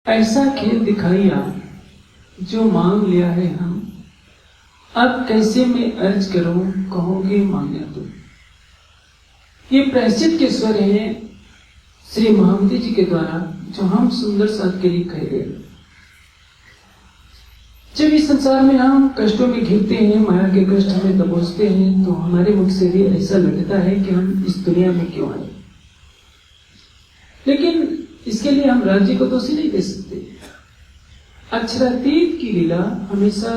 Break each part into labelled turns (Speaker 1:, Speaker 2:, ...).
Speaker 1: ऐसा खेल दिखाइया जो मांग लिया है हम, अब कैसे मैं अर्ज करूं कहोगे मांगना तुम। ये प्रायश्चित के स्वर हैं श्री महामती जी के द्वारा, जो हम सुंदर साथ के लिए कह रहे हैं। जब इस संसार में हम कष्टों में घिरते हैं, माया के कष्ट हमें दबोचते हैं, तो हमारे मुख से भी ऐसा लगता है कि हम इस दुनिया में क्यों आए। लेकिन इसके लिए हम राज्य को दोषी नहीं दे सकते। अक्षरातीत की लीला हमेशा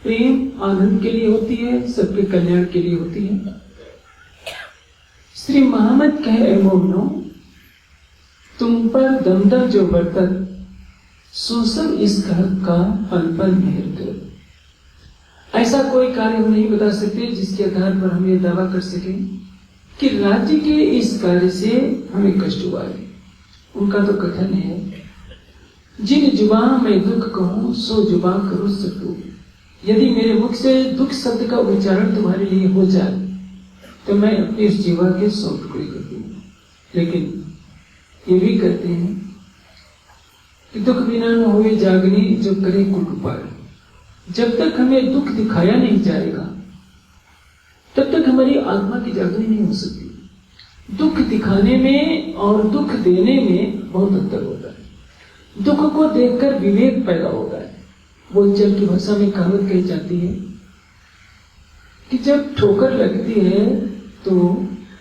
Speaker 1: प्रेम आनंद के लिए होती है, सबके कल्याण के लिए होती है। श्री महामत कहे मोमनो, तुम पर दमदम जो बरतत, सुसम इस घर का पल पल मेहर कर। ऐसा कोई कार्य हम नहीं बता सकते जिसके आधार पर हम ये दावा कर सकें कि राज्य के इस कार्य से हमें कष्ट हुआ है। उनका तो कथन है, जिन जुबान मैं दुख कहूं सो जुबान करो सकूं। यदि मेरे मुख से दुख शब्द का उच्चारण तुम्हारे लिए हो जाए तो मैं अपनी इस जीवा के 100 टुकड़े कर दूंगा। लेकिन ये भी कहते हैं कि दुख बिना न हुए जागनी जो करे कुल उपाय। जब तक हमें दुख दिखाया नहीं जाएगा तब तक हमारी आत्मा की जागनी नहीं हो सकती। दुख दिखाने में और दुख देने में बहुत अंतर होता है। दुख को देखकर विवेक पैदा होता है। बोलचाल की भाषा में कहावत कही जाती है कि जब ठोकर लगती है तो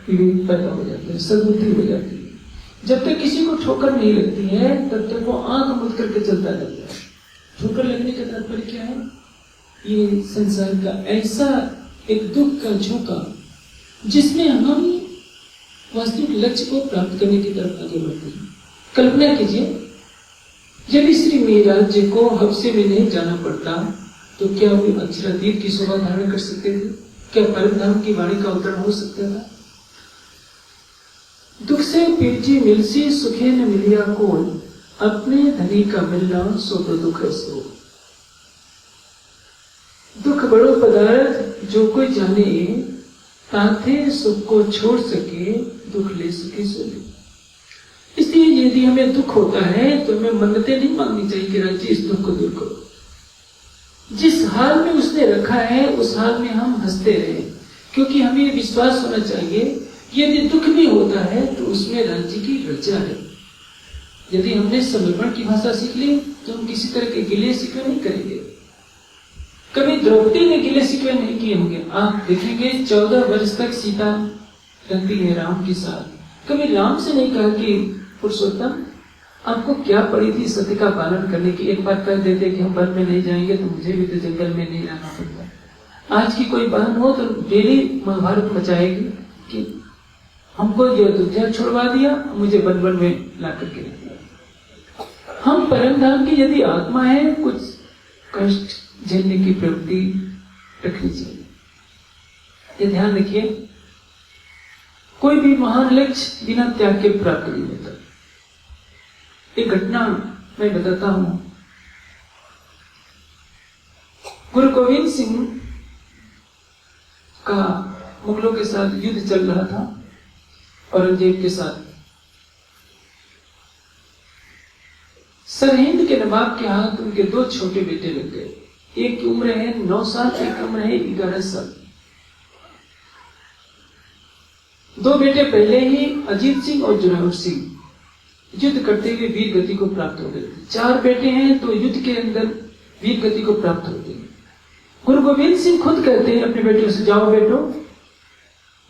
Speaker 1: विवेक पैदा हो जाता है, सद्बुद्धि हो जाती है। जब तक किसी को ठोकर नहीं लगती है तब तक वो आंख मूंद करके चलता रहता है। ठोकर लगने का तात्पर्य क्या है? ये संसार का ऐसा एक दुख का झोंका जिसमें हम वास्तविक लक्ष्य को प्राप्त करने की तरफ आगे बढ़ते हैं। कल्पना कीजिए, यदि श्री मीराज जी को हफ्से में नहीं जाना पड़ता तो क्या वे अक्षरातीत की शोभा धारण कर सकते थे? क्या परम धाम की वाणी का अवतरण हो सकता था? दुख से पीरजी मिलसी सुखे न मिलिया कोल, अपने धनी का मिलना सो तो दुख है सो। दुख बड़ो पदार्थ जो कोई जाने, ताथे सुख को छोड़ सके दुख ले सके सो ले। इसलिए यदि हमें दुख होता है तो हमें मन्नतें नहीं मांगनी चाहिए कि राज्य इस दुख को दूर करो। जिस हाल में उसने रखा है उस हाल में हम हंसते रहे, क्योंकि हमें विश्वास होना चाहिए यदि दुख भी होता है तो उसमें राज्य की रचा है। यदि हमने समर्पण की भाषा सीख ली तो हम किसी तरह के गिले शिकवे नहीं करेंगे। कभी द्रौपदी ने गिले शिकवे नहीं किए होंगे। आप देखेंगे 14 वर्ष तक सीता रहती है राम के साथ। कभी राम से नहीं कहा कि पुरुषोत्तम आपको क्या पड़ी थी सत्य का पालन करने की। एक बार कह देते कि हम वन में नहीं जाएंगे तो मुझे भी तो जंगल में नहीं रहना पड़ता। आज की कोई बहन हो तो डेली महाभारत मचाएगी कि हमको ये अयोध्या छुड़वा दिया, मुझे वन में ला करके रख दिया। हम परम धाम की यदि आत्मा है, कुछ कष्ट झेलने की प्रवृत्ति रखनी चाहिए। ये ध्यान रखिए, कोई भी महान लक्ष्य बिना त्याग के प्राप्त नहीं होता। एक घटना मैं बताता हूं। गुरु गोविंद सिंह का मुगलों के साथ युद्ध चल रहा था, औरंगजेब के साथ। सरहिंद के नवाब के हाथ उनके 2 छोटे बेटे लग गए। एक की उम्र है 9 साल, एक की उम्र है 11 साल। 2 बेटे पहले ही अजीत सिंह और जोरावर सिंह युद्ध करते हुए वीर गति को प्राप्त हो गए थे। 4 बेटे हैं तो युद्ध के अंदर वीर गति को प्राप्त होते हैं। गुरु गोविंद सिंह खुद कहते हैं अपने बेटों से, जाओ बेटो,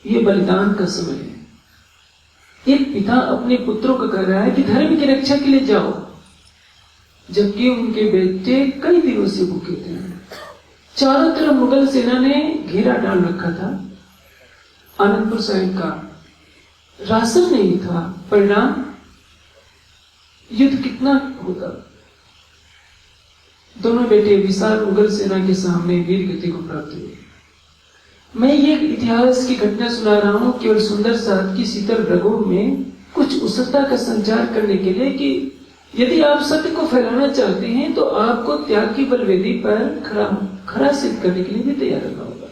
Speaker 1: ये बलिदान का समय है। एक पिता अपने पुत्रों को कह रहा है कि धर्म की रक्षा के लिए जाओ, जबकि उनके बेटे कई दिनों से भूखे थे। चारों तरफ मुगल सेना ने घेरा डाल रखा था। आनंदपुर साहिब का राशन नहीं था। परिणाम युद्ध कितना होता। दोनों बेटे विशाल मुगल सेना के सामने वीर गति को प्राप्त हुए। मैं ये इतिहास की घटना सुना रहा हूं केवल सुंदर साथ की शीतल रगों में कुछ उत्सुकता का संचार करने के लिए कि यदि आप सत्य को फैलाना चाहते हैं तो आपको त्याग की बलवेदी पर खरा सिद्ध करने के लिए भी तैयार रहना होगा।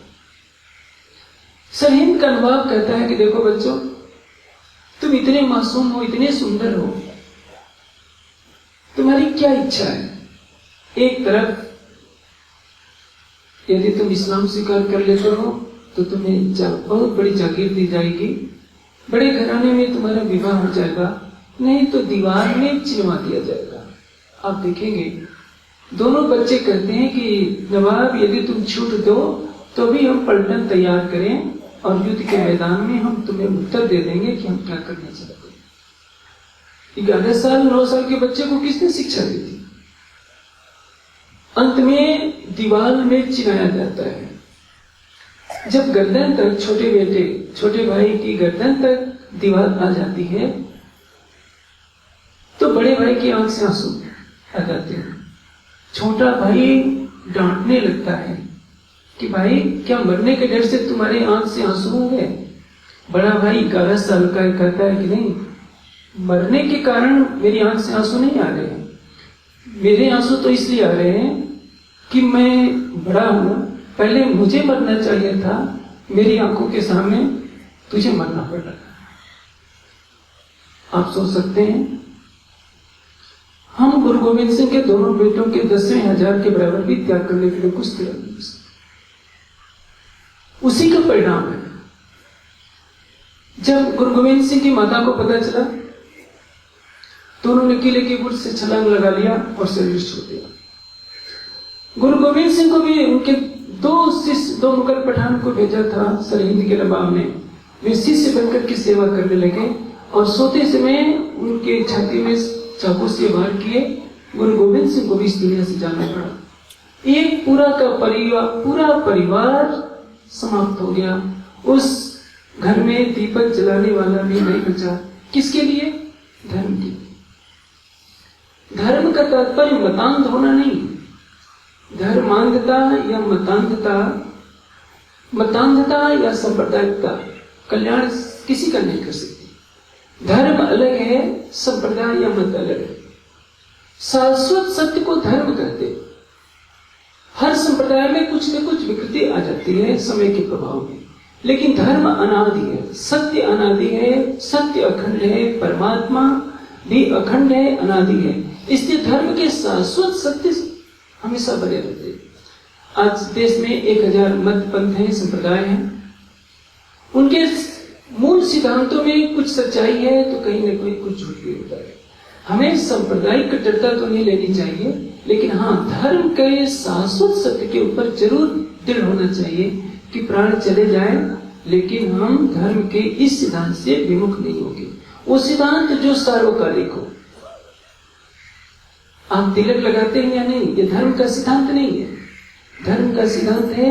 Speaker 1: सरहिंद का नवाब कहता है कि देखो बच्चों, तुम इतने मासूम हो, इतने सुंदर हो, तुम्हारी क्या इच्छा है? एक तरफ यदि तुम इस्लाम स्वीकार कर लेते हो तो तुम्हें बहुत बड़ी जागीर दी जाएगी, बड़े घराने में तुम्हारा विवाह हो जाएगा, नहीं तो दीवार में चिनवा दिया जाएगा। आप देखेंगे दोनों बच्चे कहते हैं कि नवाब यदि तुम छूट दो तो भी हम पलटन तैयार करें और युद्ध के मैदान में हम तुम्हें उत्तर दे देंगे कि हम क्या करना चाहते हैं। 11 साल 9 साल के बच्चे को किसने शिक्षा दी थी? अंत में दीवार में चिनाया जाता है। जब गर्दन तक छोटे भाई की गर्दन तक दीवार आ जाती है तो बड़े भाई की आंख से आंसू आ जाते हैं। छोटा भाई डांटने लगता है कि भाई क्या मरने के डर से तुम्हारे आंख से आंसू होंगे? बड़ा भाई 11 साल का कहता है कि नहीं, मरने के कारण मेरी आंख से आंसू नहीं आ रहे हैं, मेरे आंसू तो इसलिए आ रहे हैं कि मैं बड़ा हूं, पहले मुझे मरना चाहिए था, मेरी आंखों के सामने तुझे मरना पड़ रहा। आप सोच सकते हैं हम गुरु गोविंद सिंह के दोनों बेटों के 10वें हजार के बराबर भी त्याग करने के लिए कुछ तैयार नहीं हो सकते। उसी का परिणाम है। जब गुरु गोविंद सिंह की माता को पता चला तो उन्होंने किले की बुर्ज से छलांग लगा लिया और शरीर छोड़ दिया। गुरु गोविंद सिंह को भी उनके 2 मुगल पठान को भेजा था सरहिंद के नवाब ने। वे शिष्य बनकर की सेवा करने लगे और सोते समय उनके छाती में चाकू से वार किए। गुरु गोविंद सिंह को भी इस दुनिया से जाना पड़ा। एक पूरा परिवार समाप्त हो गया। उस घर में दीपक जलाने वाला भी नहीं बचा। किसके लिए? धर्म के लिए। धर्म का तात्पर्य मतांध होना नहीं, धर्मांधता या मतांधता या संप्रदायिकता कल्याण किसी का नहीं कर सकती। धर्म अलग है, संप्रदाय या मत अलग है। शाश्वत सत्य को धर्म कहते हैं। हर संप्रदाय में कुछ न कुछ विकृति आ जाती है समय के प्रभाव में, लेकिन धर्म अनादि है, सत्य अनादि है, सत्य अखंड है, परमात्मा भी अखंड है, अनादि है। इसलिए धर्म के शाश्वत सत्य हमेशा बने रहते हैं। आज देश में 1000 मत पंथ हैं, संप्रदाय हैं। उनके मूल सिद्धांतों में कुछ सच्चाई है तो कहीं न कहीं कुछ झूठ भी होता है। हमें सांप्रदायिक कट्टरता तो नहीं लेनी चाहिए, लेकिन हाँ, धर्म के शाश्वत सत्य के ऊपर जरूर दृढ़ होना चाहिए कि प्राण चले जाए लेकिन हम धर्म के इस सिद्धांत से विमुख नहीं होंगे। वो सिद्धांत जो सार्वकालिक हो। आप तिलक लगाते हैं या नहीं, ये धर्म का सिद्धांत नहीं है। धर्म का सिद्धांत है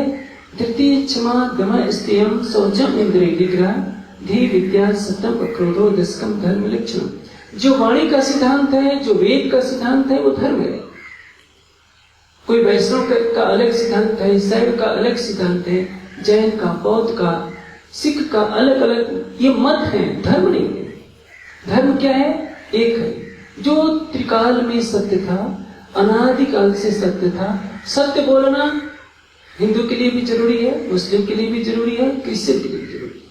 Speaker 1: तृतीय क्षमा दम स्तेयम शौचम इंद्रिय निग्रह धी विद्या सतम क्रोधो दशकम धर्म लक्षण। जो वाणी का सिद्धांत है, जो वेद का सिद्धांत है, वो धर्म है। कोई वैष्णव का अलग सिद्धांत है, शैव का अलग सिद्धांत है, जैन का, बौद्ध का, सिख का अलग अलग ये मत है, धर्म नहीं है। धर्म क्या है? एक है जो त्रिकाल में सत्य था, अनादिकाल से सत्य था। सत्य बोलना हिंदू के लिए भी जरूरी है, मुस्लिम के लिए भी जरूरी है, क्रिश्चियन के लिए भी जरूरी है।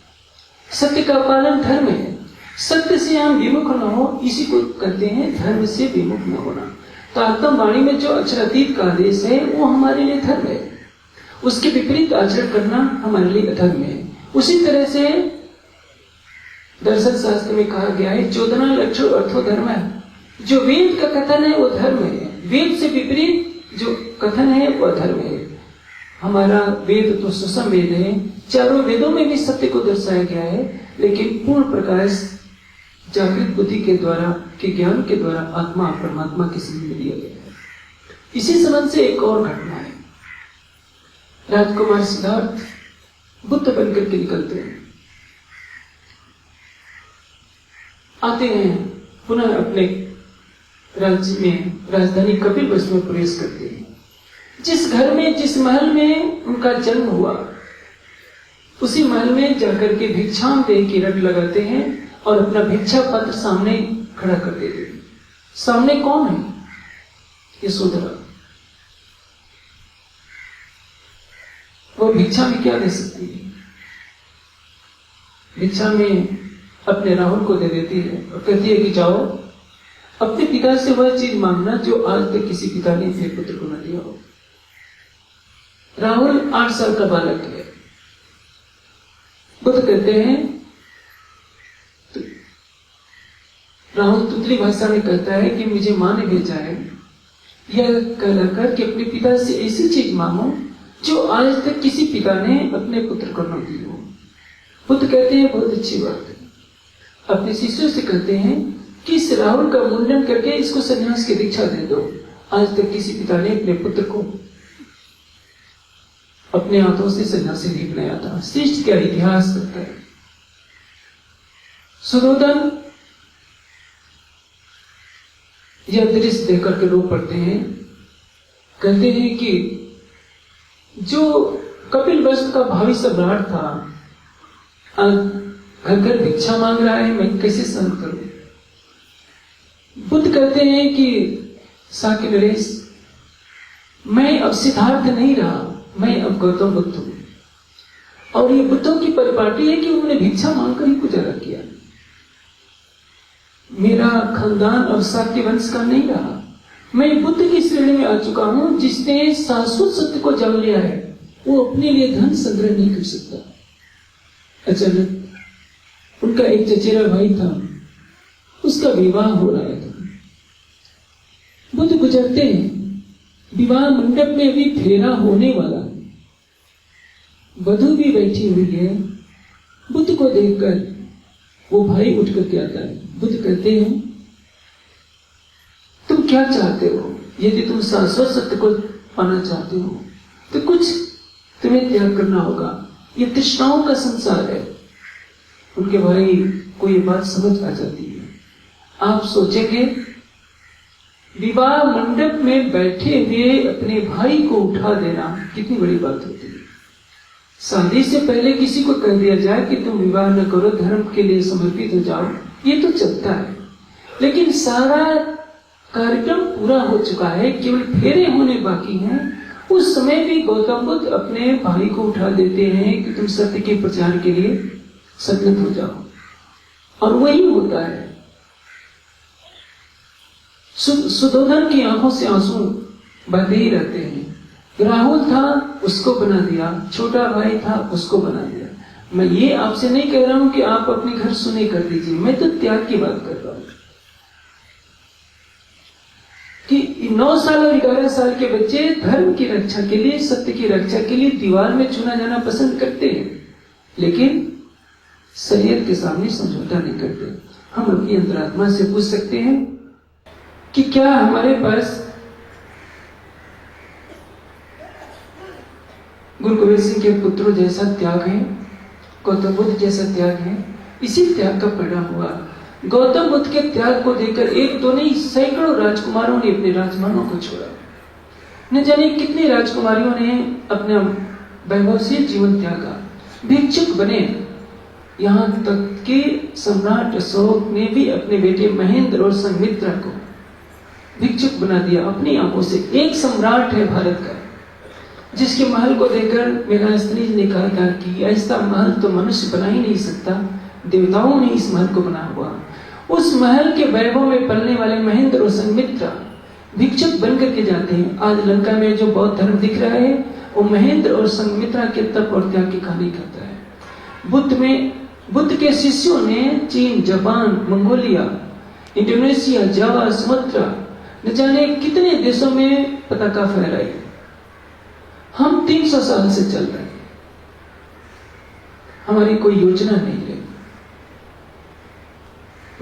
Speaker 1: सत्य का पालन धर्म है। सत्य से हम विमुख न हो, इसी को कहते हैं धर्म से विमुख न होना। तो आत्म वाणी में जो अक्षरातीत का आदेश है वो हमारे लिए धर्म है। उसके विपरीत आचरण करना हमारे लिए अधर्म है। उसी तरह से दर्शन शास्त्र में कहा गया है 14 लक्षण अर्थो धर्म है। जो वेद का कथन है वो धर्म है, वेद से विपरीत जो कथन है वो धर्म है। हमारा वेद तो सुसम वेद है, चारों वेदों में भी सत्य को दर्शाया गया है, लेकिन पूर्ण प्रकाश जागृत बुद्धि के द्वारा, के ज्ञान के द्वारा आत्मा परमात्मा के समझ में दिया गया है। इसी संबंध से एक और घटना है। राजकुमार सिद्धार्थ बुद्ध बनकर के निकलते हैं, आते हैं, पुनः अपने राज्य में, राजधानी कपिलवस्तु में प्रवेश करते हैं। जिस घर में, जिस महल में उनका जन्म हुआ, उसी महल में जाकर के भिक्षाम देह की रट लगाते हैं और अपना भिक्षा पत्र सामने खड़ा कर देते हैं। सामने कौन है? यशोधरा। वो भिक्षा में क्या दे सकती है? भिक्षा में अपने राहुल को दे देती है और कहती है कि जाओ अपने पिता से वह चीज मांगना जो आज तक किसी पिता ने अपने पुत्र को न दिया हो। राहुल 8 साल का बालक है। बुद्ध कहते हैं, राहुल तुतली भाषा में कहता है कि मुझे मां ने भेजा है यह कहलाकर कि अपने पिता से ऐसी चीज मांगो जो आज तक किसी पिता ने अपने पुत्र को न दी हो। बुद्ध कहते हैं बहुत अच्छी बात है। अपने शिष्यों से कहते हैं कि इस राहुल का मुंडन करके इसको सन्यास की दीक्षा दे दो। आज तक किसी पिता ने अपने पुत्र को अपने हाथों से सन्यासी नहीं बनाया था। श्रेष्ठ क्या इतिहास करता है। सुदोधन यह दृश्य देख करके रो पड़ते हैं। कहते हैं कि जो कपिल वस्तु का भावी सम्राट था घर घर भिक्षा मांग रहा है, मैं कैसे सहन करूं। बुद्ध कहते हैं कि साके नरेश, मैं अब सिद्धार्थ नहीं रहा, मैं अब गौतम बुद्ध हूं। और ये बुद्धों की परिपाटी है कि उन्होंने भिक्षा मांगकर ही गुजारा किया। मेरा खानदान अब साके वंश का नहीं रहा। मैं बुद्ध की श्रेणी में आ चुका हूं। जिसने शाश्वत सत्य को जान लिया है वो अपने लिए धन संग्रह नहीं कर सकता। अचानक उनका एक चचेरा भाई था, उसका विवाह हो रहा था। बुद्ध गुजरते हैं, विवाह मंडप में अभी फेरा होने वाला है। वधू भी बैठी हुई है। बुद्ध को देखकर वो भाई उठ करके आता है। बुद्ध कहते हैं, तुम क्या चाहते हो? यदि तुम शाश्वत सत्य को पाना चाहते हो तो कुछ तुम्हें त्याग करना होगा। ये तृष्णाओं का संसार है। उनके भाई को ये बात समझ आ जाती है। आप सोचेंगे, विवाह मंडप में बैठे हुए अपने भाई को उठा देना कितनी बड़ी बात होती है। शादी से पहले किसी को कह दिया जाए कि तुम विवाह न करो, धर्म के लिए समर्पित हो जाओ, ये तो चलता है। लेकिन सारा कार्यक्रम पूरा हो चुका है, केवल फेरे होने बाकी हैं। उस समय भी गौतम बुद्ध अपने भाई को उठा देते हैं कि तुम सत्य के प्रचार के लिए संगत हो जाओ। और वही होता है। सुदोधन की आंखों से आंसू बहते ही रहते हैं। राहुल था, उसको बना दिया। छोटा भाई था, उसको बना दिया। मैं ये आपसे नहीं कह रहा हूं कि आप अपने घर सुने कर दीजिए। मैं तो त्याग की बात कर रहा हूं कि 9 साल और 11 साल के बच्चे धर्म की रक्षा के लिए, सत्य की रक्षा के लिए दीवार में चुना जाना पसंद करते हैं, लेकिन शरीर के सामने समझौता नहीं करते। हम अपनी अंतरात्मा से पूछ सकते हैं कि क्या हमारे पास गुरु गोविंद सिंह के पुत्रों जैसा त्याग है, गौतम बुद्ध जैसा त्याग है? इसी त्याग का परिणाम हुआ। गौतम बुद्ध के त्याग को देखकर एक दो नहीं, सैकड़ों राजकुमारों ने अपने राजमानों को छोड़ा। न जाने कितनी राजकुमारियों ने अपना वैभवशील जीवन त्यागा, भिक्षुक बने। यहां तक कि सम्राट अशोक ने भी अपने बेटे महेंद्र और संघमित्रा को भिक्षुक बना दिया अपनी आंखों से। एक सम्राट है भारत का, जिसके महल को देखकर मेगास्थनीज ने कहा था कि ऐसा महल तो मनुष्य बना ही नहीं सकता, देवताओं ने इस महल को बनाया हुआ। उस महल के वैभव में पलने वाले महेंद्र और संघमित्रा भिक्षुक बनकर के जाते हैं। आज लंका में जो बौद्ध धर्म दिख रहा है वो महेंद्र और संघमित्रा के तप और त्याग की कहानी कहता है। बुद्ध के शिष्यों ने चीन, जापान, मंगोलिया, इंडोनेशिया, जावा, सुमात्रा, न जाने कितने देशों में पताका फहराई। हम 300 साल से चल रहे हैं, हमारी कोई योजना नहीं है।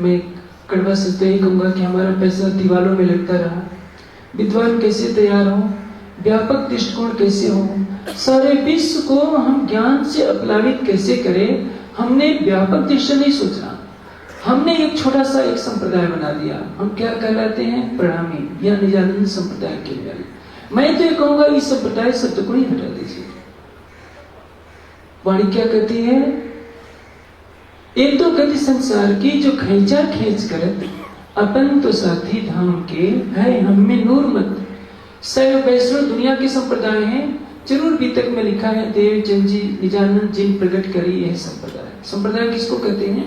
Speaker 1: मैं कड़वा सच यही कहूंगा कि हमारा पैसा दीवारों में लगता रहा। विद्वान कैसे तैयार हो, व्यापक दृष्टिकोण कैसे हो, सारे विश्व को हम ज्ञान से अपलावित कैसे करें, हमने व्यापक दृष्टि नहीं सोचा। हमने एक छोटा सा एक संप्रदाय बना दिया। हम क्या कहलाते हैं? प्रणामी या निजानंद संप्रदाय के लिए। मैं तो ये कहूंगा इस संप्रदाय शब्द को ही हटा दीजिए। वाणी क्या कहती है? एक तो गति संसार की जो खींचा खींच करत, अपन तो साथी धाम के है हम में नूर मत। शैव वैष्णव दुनिया के संप्रदाय हैं। जरूर बीतक में लिखा है देव चंद जी निजानंद जिन प्रकट करी यह संप्रदाय। संप्रदाय किसको कहते हैं?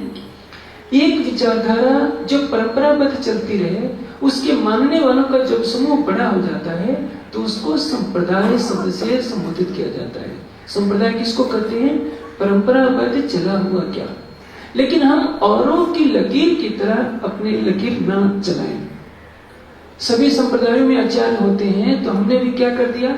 Speaker 1: एक विचारधारा जो परंपराबद्ध चलती रहे, उसके मानने वालों का जब समूह बड़ा हो जाता है तो उसको संप्रदाय शब्द से संबोधित किया जाता है। संप्रदाय किसको कहते हैं? परंपराबद्ध चला हुआ क्या। लेकिन हम औरों की लकीर की तरह अपनी लकीर न चलाएं। सभी संप्रदायों में आचार्य होते हैं, तो हमने भी क्या कर दिया?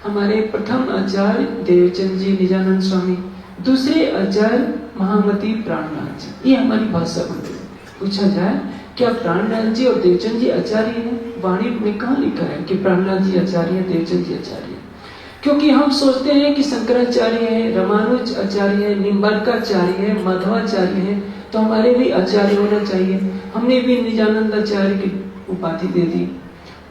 Speaker 1: हमारे प्रथम आचार्य देवचंद जी निजानंद स्वामी, दूसरे आचार्य महामती प्राणनाथ जी, ये हमारी भाषा बन गई। पूछा जाए क्या प्राणनाथ जी और देवचंद जी आचार्य हैं? वाणी में कहाँ लिखा है कि प्राणनाथ जी आचार्य हैं, देवचंद जी आचार्य हैं? क्योंकि हम सोचते हैं कि शंकराचार्य है, रामानुज आचार्य है, निम्बार्काचार्य है, माधवाचार्य है, तो हमारे भी आचार्य होना चाहिए। हमने भी निजानंद आचार्य की उपाधि दे दी,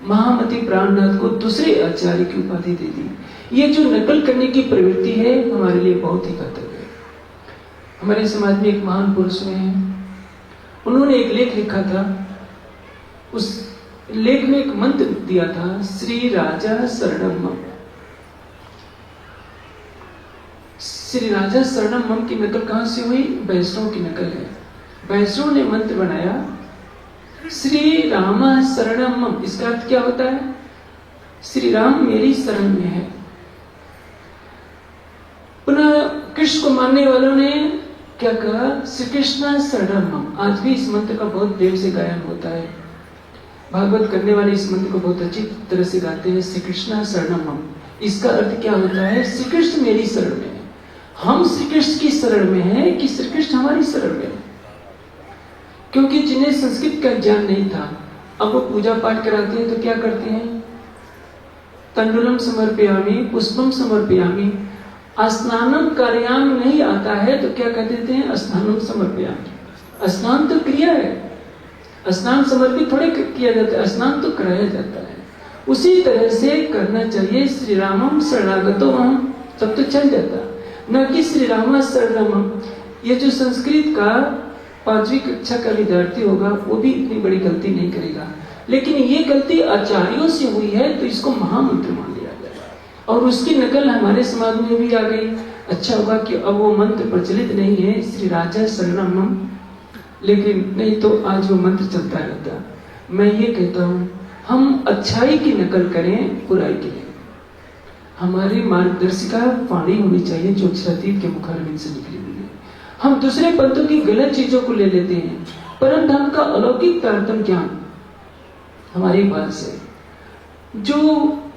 Speaker 1: महामती प्राणनाथ को दूसरे आचार्य की उपाधि दे दी। ये जो नकल करने की प्रवृत्ति है हमारे लिए बहुत ही घातक है। हमारे समाज में एक महान पुरुष हुए हैं, उन्होंने एक लेख लिखा था, उस लेख में एक मंत्र दिया था, श्री राजा शरणम मम। श्री राजा शरणम मम की नकल कहां से हुई? वैष्णव की नकल है। वैष्णव ने मंत्र बनाया श्री राम शरणम मम। इसका अर्थ क्या होता है? श्री राम मेरी शरण में है। पुनः कृष्ण को मानने वालों ने क्या कहा? श्री कृष्ण शरणम मम। आज भी इस मंत्र का बहुत प्रेम से गायन होता है। भागवत करने वाले इस मंत्र को बहुत अच्छी तरह से गाते हैं, श्री कृष्ण शरणम मम। इसका अर्थ क्या होता है? श्री कृष्ण मेरी शरण में है। हम श्री कृष्ण की शरण में हैं कि श्री कृष्ण हमारी शरण में है? क्योंकि जिन्हें संस्कृत का ज्ञान नहीं था, अब वो पूजा पाठ कराते हैं तो क्या करते हैं? तंडुलम समर्पयामि, पुष्पम समर्पयामि। स्नानम कार्याम नहीं आता है तो क्या कह देते हैं? स्नानम समर्पयामि। स्नान तो क्रिया है, स्नान समर्पित थोड़े किया जाता है, स्नान तो कराया जाता है। उसी तरह से करना चाहिए। श्री रामम शरणागतो हम, तब तो चल जाता, न कि श्री राम शरणम। ये जो संस्कृत का 5वीं कक्षा का विद्यार्थी होगा वो भी इतनी बड़ी गलती नहीं करेगा, लेकिन ये गलती आचार्यों से हुई है तो इसको महामंत्र मान लिया गया और उसकी नकल हमारे समाज में भी आ गई। अच्छा होगा कि अब वो मंत्र प्रचलित नहीं है, श्री राजा शरणम, लेकिन नहीं तो आज वो मंत्र चलता रहता। मैं ये कहता हूँ हम अच्छाई की नकल करें बुराई के लिए। हमारी मार्गदर्शिका वाणी होनी चाहिए जो अक्षरातीत के मुखारविंद से निकली हुई है। हम दूसरे पंथों की गलत चीजों को ले लेते हैं, परम धर्म का अलौकिक तारतम ज्ञान हमारे पास है। जो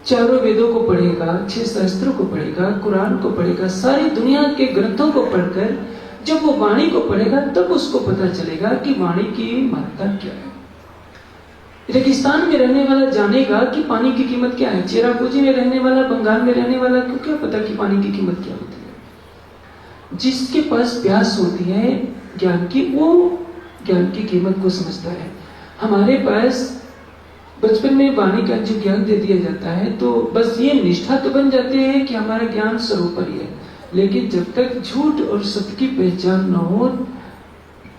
Speaker 1: चारों वेदों को पढ़ेगा, 6 शास्त्रों को पढ़ेगा, कुरान को पढ़ेगा, सारी दुनिया के ग्रंथों को पढ़कर जब वो वाणी को पढ़ेगा तब उसको पता चलेगा कि वाणी की महत्ता क्या है। रेगिस्तान में रहने वाला जानेगा कि पानी की कीमत क्या है। चेरापूंजी में रहने वाला, बंगाल में रहने वाला को क्या पता कि पानी की कीमत क्या होती है। जिसके पास प्यास होती है ज्ञान की, वो ज्ञान की कीमत को समझता है। हमारे पास बचपन में वाणी का जो ज्ञान दे दिया जाता है तो बस ये निष्ठा तो बन जाती है कि हमारा ज्ञान सर्वोपरि है, लेकिन जब तक झूठ और सत्य की पहचान न हो,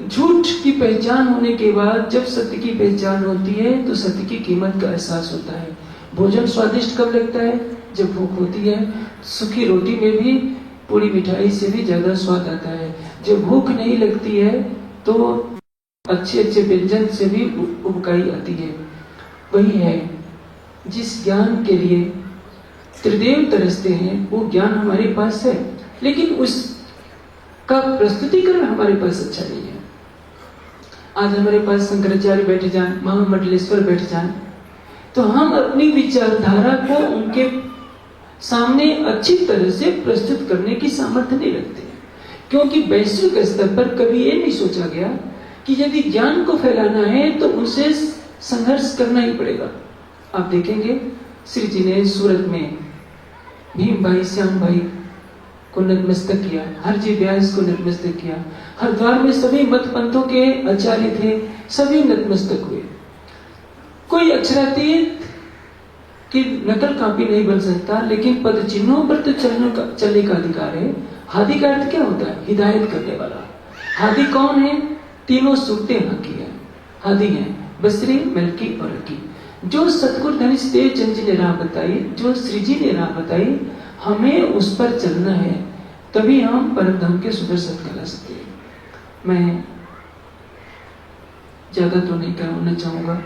Speaker 1: झूठ की पहचान होने के बाद जब सत्य की पहचान होती है तो सत्य की कीमत का एहसास होता है। भोजन स्वादिष्ट कब लगता है? जब भूख होती है। सूखी रोटी में भी पूरी मिठाई से भी ज्यादा स्वाद आता है। जब भूख नहीं लगती है तो अच्छे अच्छे व्यंजन से भी उबकाई आती है। वही है जिस ज्ञान के लिए त्रिदेव तरसते हैं, वो ज्ञान हमारे पास है, लेकिन उसका प्रस्तुतिकरण हमारे पास अच्छा नहीं है। आज हमारे पास शंकराचार्य बैठ जाएं, महामंडलेश्वर बैठ जाएं, तो हम अपनी विचारधारा को उनके सामने अच्छी तरह से प्रस्तुत करने की सामर्थ्य नहीं रखते, क्योंकि वैश्विक स्तर पर कभी ये नहीं सोचा गया कि यदि ज्ञान को फैलाना है तो उनसे संघर्ष करना ही पड़ेगा। आप देखेंगे श्री जी ने सूरत में भीम भाई, श्याम भाई को नतमस्तक किया, हरजी व्यास को नतमस्तक किया, हरिद्वार में सभी मत पंथों के आचार्य थे, सभी नतमस्तक हुए। कोई अक्षरातीत की नकल कापी नहीं बन सकता, लेकिन पद चिन्हों पर तो चलने का अधिकार है। हादी का अर्थ क्या होता है? हिदायत करने वाला। हादी कौन है? तीनों सूरतें हकी है, हादी है, बसरी, मलकी और हकी। जो सतगुरु धनिष देवचंद जी ने राह बताई, जो श्री जी ने राह बताई, हमें उस पर चलना है, तभी हम परम धाम के सुदर्शन कहला सकते हैं। मैं ज्यादा तो नहीं कहना चाहूंगा।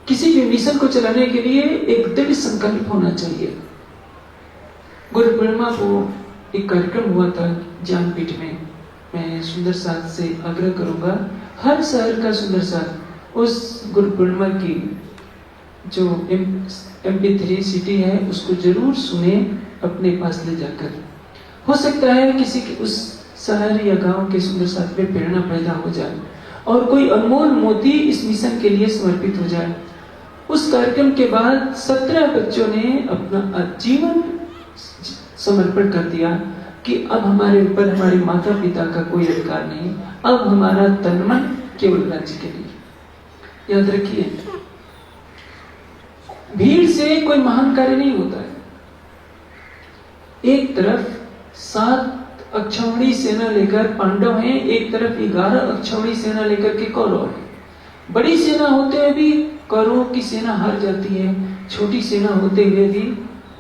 Speaker 1: किसी भी मिशन को चलाने के लिए एक दृढ़ संकल्प होना चाहिए। गुरु पूर्णिमा को एक कार्यक्रम हुआ था ज्ञानपीठ में। मैं सुंदर साथ से आग्रह करूंगा, हर शहर का सुंदर साथ उस गुरु पूर्णिमा की जो MP3 सिटी है उसको जरूर सुने अपने पास ले जाकर। हो सकता है किसी के उस शहर या गांव के सुंदर साथ में प्रेरणा पैदा हो जाए और कोई अनमोल मोती इस मिशन के लिए समर्पित हो जाए। उस कार्यक्रम के बाद 17 बच्चों ने अपना जीवन समर्पण कर दिया कि अब हमारे ऊपर हमारे माता पिता का कोई अधिकार नहीं, अब हमारा तन मन केवल राज्य के लिए। याद रखिए, भीड़ से कोई महान कार्य नहीं होता है। एक तरफ 7 अक्षौहिणी सेना लेकर पांडव हैं, एक तरफ 11 अक्षौहिणी सेना लेकर के कौरव हैं। बड़ी सेना होते हुए भी कौरवों की सेना हार जाती है, छोटी सेना होते हुए भी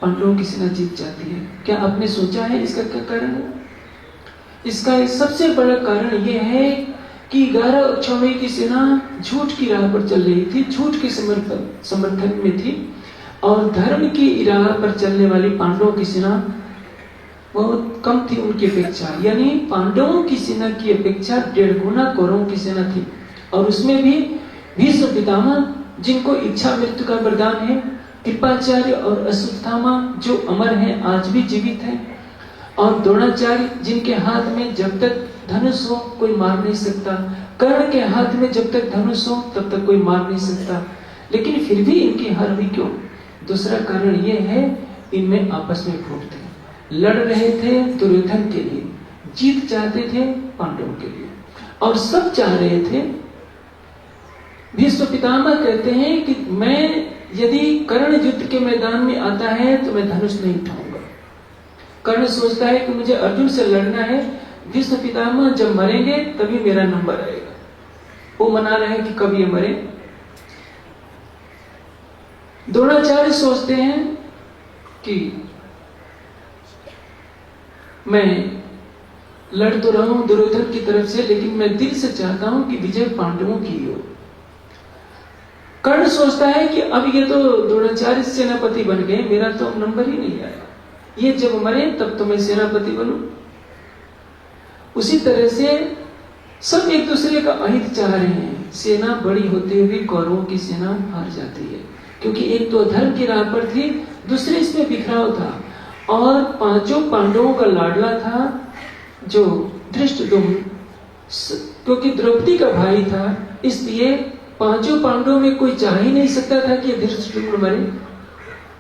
Speaker 1: पांडवों की सेना जीत जाती है। क्या आपने सोचा है इसका क्या कारण है? इसका एक सबसे बड़ा कारण यह है कि 11 अक्षौहिणी की सेना झूठ की राह पर चल रही थी, झूठ के समर्थन में थी, और धर्म की राह पर चलने वाली पांडवों की सेना बहुत कम थी उनकी अपेक्षा। यानी पांडवों की सेना की अपेक्षा 1.5 गुना कौरवों की सेना थी। और उसमें भी भीष्म पितामह जिनको इच्छा मृत्यु का वरदान है, कृपाचार्य और अश्वत्थामा जो अमर हैं, आज भी जीवित हैं, और द्रोणाचार्य जिनके हाथ में जब तक धनुष हो कोई मार नहीं सकता, कर्ण के हाथ में जब तक धनुष हो तब तक कोई मार नहीं सकता, लेकिन फिर भी इनकी हार हुई क्यों? दूसरा कारण यह है, इनमें आपस में फूट थे, लड़ रहे थे दुर्योधन के लिए, जीत चाहते थे पांडवों के लिए, और सब चाह रहे थे। भीष्म पितामह कहते हैं कि मैं यदि कर्ण युद्ध के मैदान में आता है तो मैं धनुष नहीं उठाऊंगा। कर्ण सोचता है कि मुझे अर्जुन से लड़ना है, भीष्म पितामह जब मरेंगे तभी मेरा नंबर आएगा। वो मना रहे हैं कि कब ये मरे। द्रोणाचार्य सोचते हैं कि मैं लड़ तो रहा हूं दुर्योधन की तरफ से, लेकिन मैं दिल से चाहता हूं कि विजय पांडवों की हो। कर्ण सोचता है कि अब ये तो द्रोणाचार्य सेनापति बन गए, मेरा तो नंबर ही नहीं आया, ये जब मरे तब तो मैं सेनापति बनूं। उसी तरह से सब एक दूसरे का अहित चाह रहे हैं। सेना बड़ी होते हुए कौरवों की सेना हार जाती है, क्योंकि एक तो धर्म की राह पर थी, दूसरे इसमें बिखराव था, और 5 पांडवों का लाडला था जो धृष्टद्युम्न, क्योंकि द्रौपदी का भाई था, इसलिए 5 पांडवों में कोई चाह ही नहीं सकता था कि धृष्टद्युम्न मरे।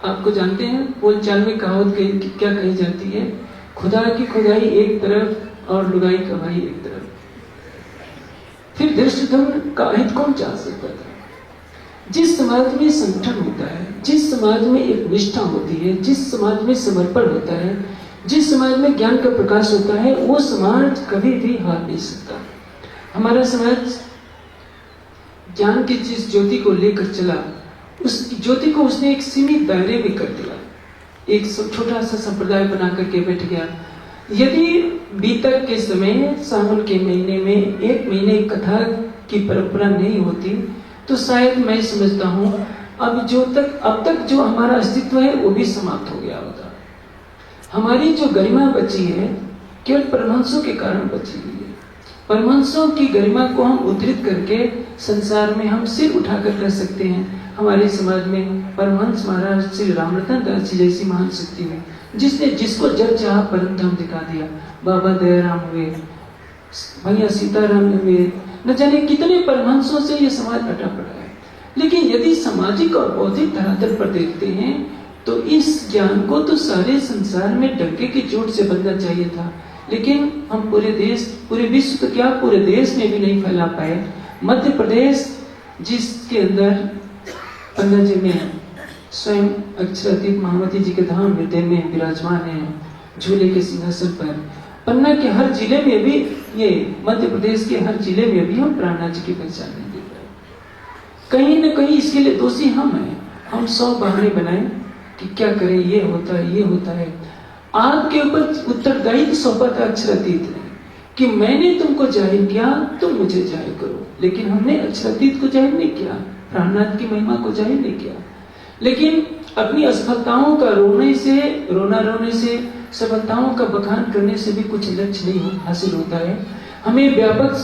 Speaker 1: आपको जानते हैं बोलचाल में कहावत क्या कही जाती है, खुदा की खुदाई एक तरफ और लुगाई का भाई एक तरफ। फिर धृष्टद्युम्न का अहित कौन चाह सकता था? जिस समाज में संगठन होता है, जिस समाज में एक निष्ठा होती है, जिस समाज में समर्पण होता है, जिस समाज में ज्ञान का प्रकाश होता है, वो समाज कभी भी हार नहीं सकता। हमारा समाज ज्ञान की जिस ज्योति को लेकर चला, उस ज्योति को उसने एक सीमित दायरे में कर दिया, एक छोटा सा संप्रदाय बना करके बैठ गया। यदि बीतक के समय सावन के महीने में 1 महीने कथा की परंपरा नहीं होती तो शायद मैं समझता हूं अब तक जो हमारा अस्तित्व है वो भी समाप्त हो गया होता। हमारी जो गरिमा बची है केवल परमहंसों के कारण बची हुई है। परमहंसों की गरिमा को हम उद्धृत करके संसार में हम सिर उठाकर कह सकते हैं हमारे समाज में परमहंस महाराज श्री रामरतन दास जी जैसी महान शक्ति हुई, जिसने जिसको जब चाहा परम धाम दिखा दिया। बाबा दयाराम हुए, भैया सीताराम हुए, न जाने कितने परमहंसों से ये समाज अटा पड़ा है। लेकिन यदि सामाजिक और बौद्धिक धरातल पर देखते हैं तो इस ज्ञान को तो सारे संसार में डंके की चोट से बनना चाहिए था, लेकिन हम पूरे विश्व तो क्या पूरे देश में भी नहीं फैला पाए। मध्य प्रदेश जिसके अंदर पन्ना जी में स्वयं अक्षरातीत महामती जी के धाम हृदय में विराजमान है, झूले के सिंहासन पर। पन्ना के हर जिले में भी, ये मध्य प्रदेश के हर जिले में भी हम प्राणनाथ जी की पहचान नहीं दे पाए। कहीं न कहीं इसके लिए दोषी हम हैं। हम 100 बहाने बनाए कि क्या करें, ये होता है, ये होता है। आपके ऊपर उत्तरदायित्व सौंपा था अक्षरातीत ने कि मैंने तुमको जाहिर किया, तुम मुझे जाहिर करो। लेकिन हमने अक्षरातीत को जाहिर नहीं किया, प्राणनाथ की महिमा को जाहिर नहीं किया। लेकिन अपनी असफलताओं का रोने से, सफलताओं का बखान करने से भी कुछ लक्ष्य नहीं हासिल होता है। हमें व्यापक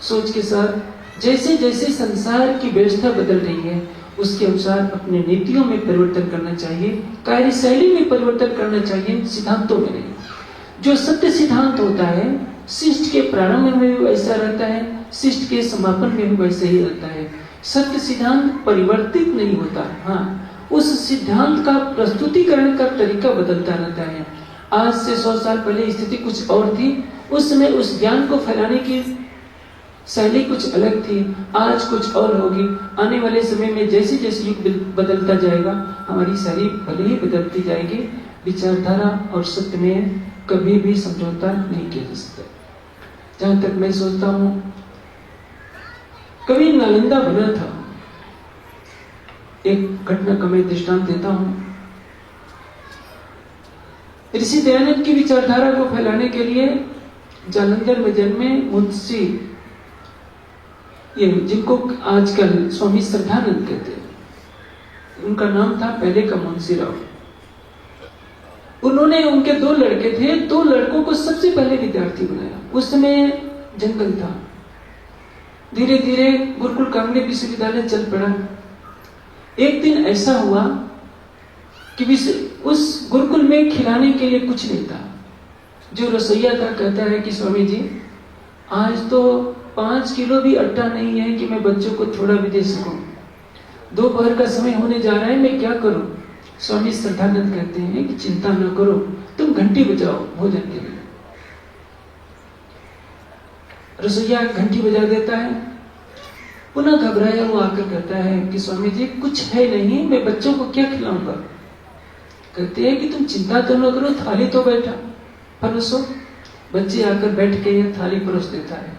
Speaker 1: सोच के साथ जैसे जैसे संसार की व्यवस्था बदल रही है उसके अनुसार अपने नीतियों में परिवर्तन करना चाहिए, कार्यशैली में परिवर्तन करना चाहिए, सिद्धांतों में नहीं। जो सत्य सिद्धांत होता है शिष्ट के प्रारंभ में भी वैसा रहता है, शिष्ट के समापन में भी वैसे ही रहता है। सत्य सिद्धांत परिवर्तित नहीं होता, हाँ उस सिद्धांत का प्रस्तुतिकरण का तरीका बदलता रहता है। आज से 100 साल पहले स्थिति कुछ और थी, उस समय उस ज्ञान को फैलाने की शैली कुछ अलग थी, आज कुछ और होगी। आने वाले समय में जैसे जैसे युग बदलता जाएगा हमारी शैली भले ही बदलती जाएगी। विचारधारा और सत्य में कभी भी समझौता नहीं किया जा सकता। जहां तक मैं सोचता हूं, कभी नालंदा बना था, एक घटना का मैं दृष्टांत देता हूं। ऋषि दयानंद की विचारधारा को फैलाने के लिए जालंधर में जन्मे मुंशी, ये जिनको आजकल स्वामी श्रद्धानंद कहते हैं, उनका नाम था पहले का मुंशी राव। उन्होंने, उनके 2 लड़के थे, 2 लड़कों को सबसे पहले विद्यार्थी बनाया। उस समय जंगल था, धीरे धीरे गुरुकुल कांगड़े विश्वविद्यालय चल पड़ा। एक दिन ऐसा हुआ कि उस गुरुकुल में खिलाने के लिए कुछ नहीं था। जो रसोईया था कहता है कि स्वामी जी आज तो 5 किलो भी आटा नहीं है कि मैं बच्चों को थोड़ा भी दे सकूं। दोपहर का समय होने जा रहा है, मैं क्या करूं? स्वामी श्रद्धानंद कहते हैं कि चिंता न करो, तुम घंटी बजाओ भोजन के लिए। रसोईया घंटी बजा देता है, पुनः घबराया वो आकर कहता है कि स्वामी जी कुछ है नहीं, मैं बच्चों को क्या खिलाऊंगा? कहते हैं कि तुम चिंता तो न करो, थाली तो बैठा परोसो। बच्चे आकर बैठ के ये थाली परोस देता है।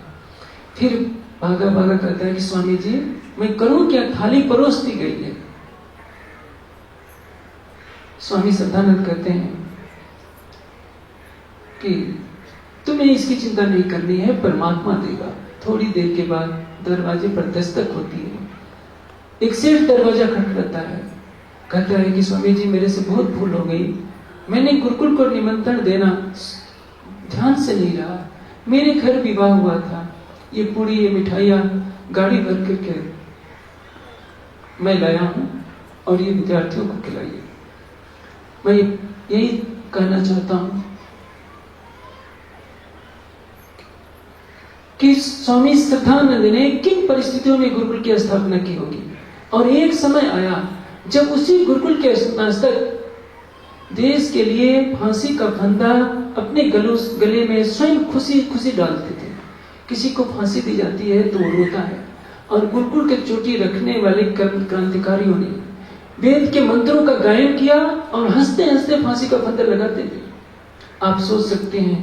Speaker 1: फिर भागा भागा कहता है कि स्वामी जी मैं करूं क्या, थाली परोस दी गई है। स्वामी श्रद्धानंद कहते हैं कि तुम्हें इसकी चिंता नहीं करनी है, परमात्मा देगा। थोड़ी देर के बाद दरवाजे पर दस्तक होती है। एक सेठ दरवाजा खटखटाता है, कहता है कि स्वामी जी मेरे से बहुत भूल हो गई, मैंने गुरुकुल को निमंत्रण देना ध्यान से नहीं रहा, मेरे घर विवाह हुआ था, ये पूरी ये मिठाइयाँ गाड़ी भर करके मैं लाया हूँ और ये विद्यार्थियों को खिलाइए। मैं यही कहना चाहता हूँ कि स्वामी श्रद्धानंद ने किन परिस्थितियों में गुरुकुल की स्थापना की होगी। और एक समय आया जब उसी गुरुकुल के स्नातक देश के लिए फांसी का फंदा अपने गले में स्वयं खुशी खुशी डालते थे। किसी को फांसी दी जाती है तो वो रोता है, और गुरुकुल के चोटी रखने वाले क्रांतिकारियों ने वेद के मंत्रों का गायन किया और हंसते हंसते फांसी का फंदा लगाते थे। आप सोच सकते हैं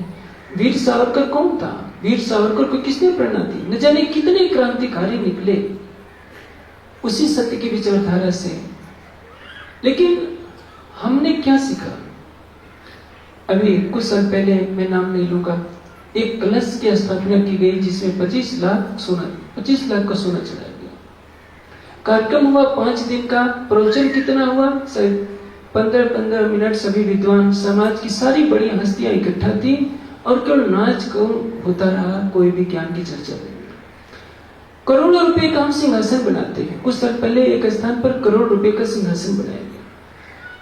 Speaker 1: वीर सावरकर कौन था? वीर सावरकर को किसने प्रेरणा दी? न जाने कितने क्रांतिकारी निकले उसी सत्य की विचारधारा से। लेकिन हमने क्या सीखा? अभी कुछ साल पहले, मैं नाम नहीं लूंगा, एक कलश की स्थापना की गई जिसमें 25 लाख का सोना चढ़ाया गया। कार्यक्रम हुआ 5 दिन का। प्रवचन कितना हुआ? 15-15 मिनट। सभी विद्वान, समाज की सारी बड़ी हस्तियां इकट्ठा थी और केवल नाच को होता रहा, कोई भी ज्ञान की चर्चा नहीं। करोड़ों रुपए का हम सिंहासन बनाते हैं। कुछ साल पहले एक स्थान पर करोड़ रुपए का सिंहासन बनाया गया।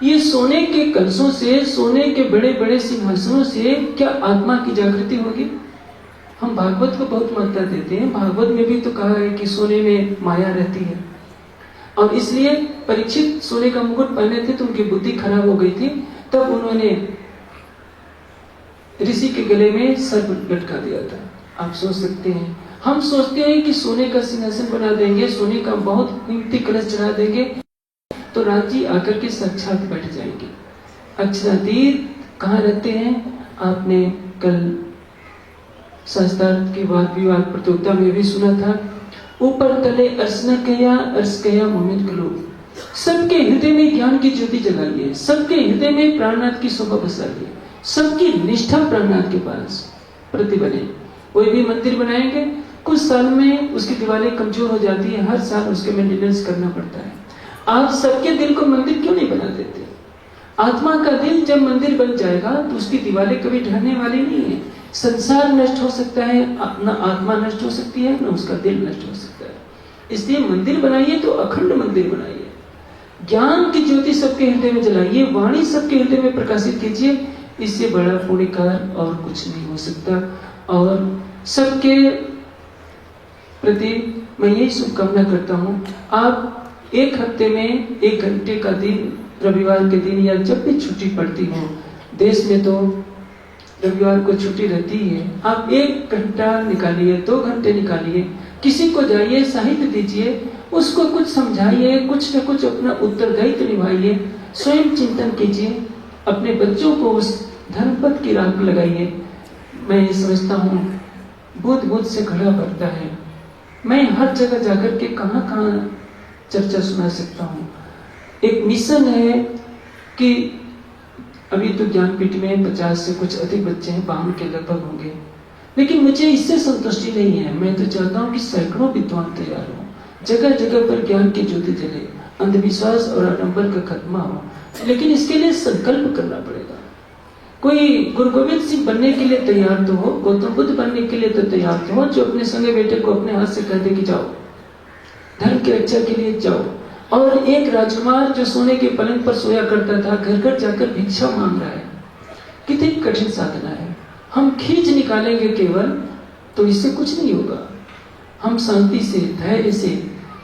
Speaker 1: ये सोने के कलशों से, सोने के बड़े बड़े सिंहासनों से क्या आत्मा की जागृति होगी? हम भागवत को बहुत मान्यता देते हैं। भागवत में भी तो कहा है कि सोने में माया रहती है, और इसलिए परीक्षित सोने का मुकुट पहने थे तो उनकी बुद्धि खराब हो गई थी। तब उन्होंने ऋषि के गले में सर्प लटका दिया था। आप सोच सकते हैं, हम सोचते हैं कि सोने का सिंहासन बना देंगे, सोने का बहुत कीमती कलश चढ़ा देंगे तो राज जी आकर के साक्षात बैठ जाएंगे। अक्षरातीत कहाँ रहते हैं? आपने कल शास्त्रार्थ की वाद विवाद प्रतियोगिता में भी सुना था, ऊपर तले अर्श न कया, अर्श कया मोमिन कलो। सबके हृदय में ज्ञान की ज्योति जगाइए, सबके हृदय में प्राणनाथ की शोभा बसाइए, सबकी निष्ठा प्राणनाथ के पास प्रति बने। कोई भी मंदिर बनाएंगे, कुछ साल में उसकी दीवारें कमजोर हो जाती है, हर साल उसके मेंटेनेंस करना पड़ता है। आप सबके दिल को मंदिर क्यों नहीं बना देते? आत्मा का दिल जब मंदिर बन जाएगा तो उसकी दीवारें कभी ढहने वाली नहीं है। संसार नष्ट हो सकता है, ना आत्मा नष्ट हो सकती है, ना उसका दिल नष्ट हो सकता है। इसलिए मंदिर बनाइए तो अखंड मंदिर बनाइए, ज्ञान की ज्योति सबके हृदय में जलाइए, वाणी सबके हृदय में प्रकाशित कीजिए। इससे बड़ा पुण्य कार्य और कुछ नहीं हो सकता। और सबके प्रति मैं यही शुभकामना करता हूँ, आप एक हफ्ते में 1 घंटे का दिन, रविवार के दिन या जब भी छुट्टी पड़ती हो, देश में तो रविवार को छुट्टी रहती है, आप 1 घंटा निकालिए, 2 घंटे निकालिए, किसी को जाइए, साहित्य दीजिए, उसको कुछ समझाइए, कुछ न कुछ अपना उत्तरदायित्व निभाइए, स्वयं चिंतन कीजिए, अपने बच्चों को उस धर्मपथ की राह लगाइए। मैं ये समझता हूँ बुद्ध से खड़ा करता है। मैं हर जगह जाकर के कहाँ चर्चा सुना सकता हूँ। एक मिशन है कि अभी तो ज्ञानपीठ में 50 से कुछ अधिक बच्चे हैं, 52 के लगभग होंगे, लेकिन मुझे इससे संतुष्टि नहीं है। मैं तो चाहता हूँ कि सैकड़ों विद्वान तैयार हो, जगह जगह पर ज्ञान की ज्योति जले, अंधविश्वास और आडंबर का खत्मा हो। लेकिन इसके लिए संकल्प करना पड़ेगा। कोई गुरु गोविंद सिंह बनने के लिए तैयार तो हो, गौतम बुद्ध बनने के लिए तो तैयार तो हो, जो अपने संगे बेटे को अपने हाथ से कह दे कि जाओ धर्म की रक्षा के लिए जाओ। और एक राजकुमार जो सोने के पलंग पर सोया करता था, घर घर जाकर भिक्षा मांग रहा है। कितनी कठिन साधना है। हम खींच निकालेंगे केवल तो इससे कुछ नहीं होगा। हम शांति से, धैर्य से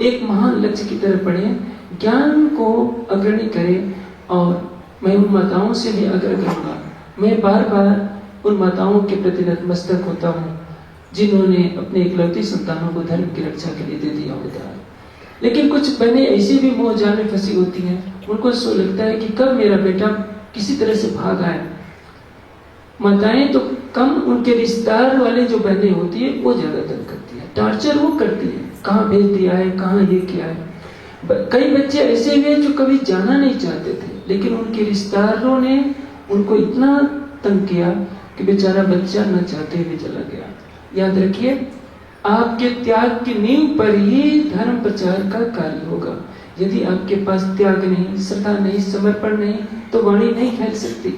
Speaker 1: एक महान लक्ष्य की तरफ बढ़े, ज्ञान को अग्रणी करें। और मैं उन माताओं से भी आग्रह करूंगा, मैं बार बार उन माताओं के प्रति नतमस्तक होता हूँ जिन्होंने अपने इकलौती संतानों को धर्म की रक्षा के लिए दे दिया होता है। लेकिन कुछ बहनें ऐसी भी मोह जाल में फंसी होती हैं, उनको सो लगता है कि कब मेरा बेटा किसी तरह से भाग आए। माताएं तो कम, उनके रिश्तेदार वाले जो बहनें होती है वो ज्यादा तंग करती है, टॉर्चर वो करती है, कहाँ भेज दिया है, कहाँ ये किया है। कई बच्चे ऐसे हुए जो कभी जाना नहीं चाहते थे, लेकिन उनके रिश्तेदारों ने उनको इतना तंग किया कि बेचारा बच्चा न चाहते हुए चला गया। याद रखिए, आपके त्याग की नींव पर ही धर्म प्रचार का कार्य होगा। यदि आपके पास त्याग नहीं, श्रद्धा नहीं, समर्पण नहीं, तो वाणी नहीं फैल सकती।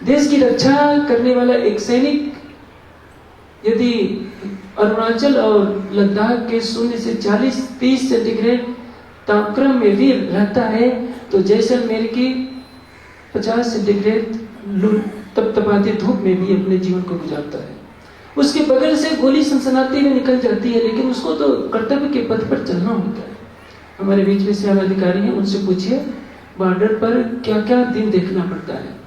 Speaker 1: देश की रक्षा करने वाला एक सैनिक यदि अरुणाचल और लद्दाख के 0 से 40-30 सेंटीग्रेड तापक्रम में भी रहता है, तो जैसलमेर की 50 सेंटीग्रेड तपतपाती धूप में भी अपने जीवन को गुजारता है। उसके बगल से गोली सनसनाती हुई निकल जाती है, लेकिन उसको तो कर्तव्य के पथ पर चलना होता है। हमारे बीच में सेवा अधिकारी हैं, उनसे पूछिए बॉर्डर पर क्या क्या दिन देखना पड़ता है।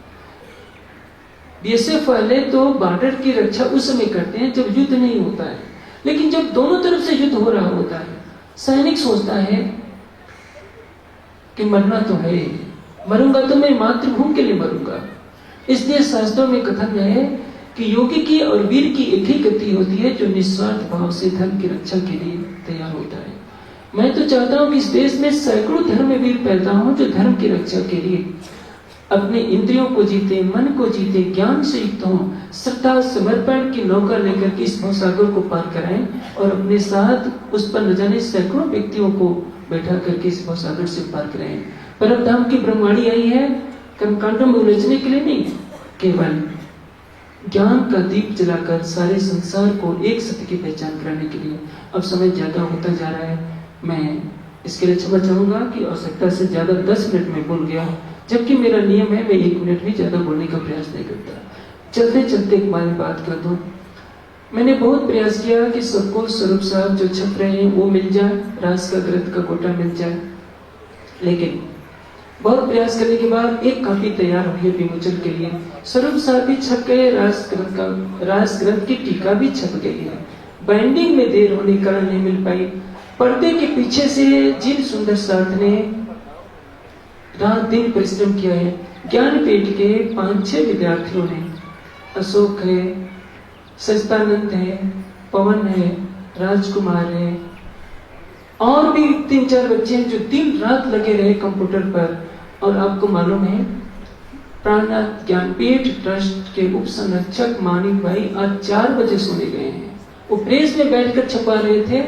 Speaker 1: बीएसएफ वाले तो बॉर्डर की रक्षा उस समय करते हैं जब युद्ध नहीं होता है, लेकिन जब दोनों तरफ से युद्ध हो रहा होता है, सैनिक सोचता है कि मरना तो है, मरूंगा तो मैं मातृभूमि के लिए मरूंगा। इसलिए शास्त्रों में कथन है कि योगी की और वीर की एक ही गति होती है, जो निस्वार्थ भाव से धर्म की रक्षा के लिए तैयार होता है। मैं तो चाहता हूं कि इस देश में सैकड़ों धर्मवीर पैदा हों जो धर्म की रक्षा के लिए अपने इंद्रियों को जीते, मन को जीते, ज्ञान से युक्त हों, श्रद्धा समर्पण की नौका लेकर के इस भवसागर को पार कराएं और अपने साथ उस पर न जाने सैकड़ों व्यक्तियों को बैठा करके इस भवसागर से पार कराएं। परम धाम की ब्रह्मवाणी आई है कर्मकांडों में उलझने के लिए नहीं, केवल ज्ञान का दीप जलाकर सारे संसार को एक सत्य की पहचान कराने के लिए। अब समय ज्यादा होता जा रहा है, मैं इसके लिए क्षमा चाहूंगा कि आवश्यकता से ज्यादा 10 मिनट में बोल गया, जबकि मेरा नियम है मैं 1 मिनट भी ज्यादा बोलने का प्रयास नहीं करता। चलते चलते एक बात कर दूं, मैंने बहुत प्रयास किया कि सबको स्वरूप साहब जो छप रहे हैं वो मिल जाए, रास का ग्रंथ का गोटा मिल जाए, लेकिन बहुत प्रयास करने के बाद एक कॉपी तैयार हुई है विमोचन के लिए। स्वरूप साहब भी छप गए, रास ग्रंथ की टीका भी छप गई है। बाइंडिंग में देर होने के कारण नहीं मिल पाई। पर्दे के पीछे से जिन सुंदर साथ ने रात दिन परिश्रम किया है, ज्ञानपीठ के 5-6 विद्यार्थियों ने, अशोक है, सचिदानंद है, पवन है, राजकुमार है, और भी 3-4 बच्चे हैं जो दिन रात लगे रहे कंप्यूटर पर। और आपको मालूम है प्राणनाथ ज्ञानपीठ ट्रस्ट के उप संरक्षक मानिक भाई आज 4 बजे सोने गए हैं। वो प्रेस में बैठकर छपा रहे थे।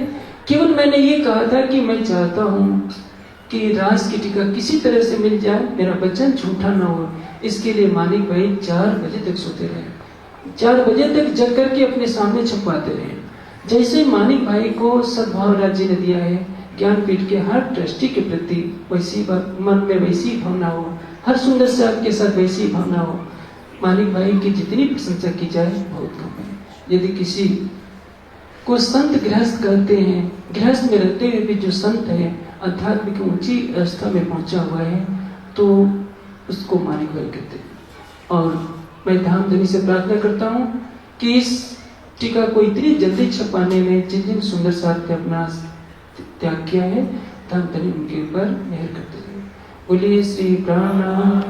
Speaker 1: केवल मैंने ये कहा था कि मैं चाहता हूँ कि रास की टीका किसी तरह से मिल जाए, मेरा वचन झूठा ना हो। इसके लिए मानिक भाई 4 बजे तक सोते रहे, 4 बजे तक जग करके अपने सामने छपवाते रहे। जैसे मानिक भाई को सद्भाव राज्य ने दिया है, ज्ञानपीठ के हर ट्रस्टी के प्रति वैसी मन में वैसी भावना हो, हर सुंदर साहब के साथ वैसी भावना हो। मानिक भाई की जितनी प्रशंसा की जाए बहुत कम है। यदि किसी को संत गृहस्थ कहते हैं, गृहस्थ में रहते हुए भी जो संत है, आध्यात्मिक ऊंची अवस्था में पहुंचा हुआ है, तो उसको मानिक भाई कहते हैं। और मैं धामधनी से प्रार्थना करता हूँ कि इस टीका को इतनी जल्दी छपाने में जिन सुंदर साहब ने अपना त्याग किया है, धामधनी उनके ऊपर मेहर करते रहे। बोलिए श्री प्राणनाथ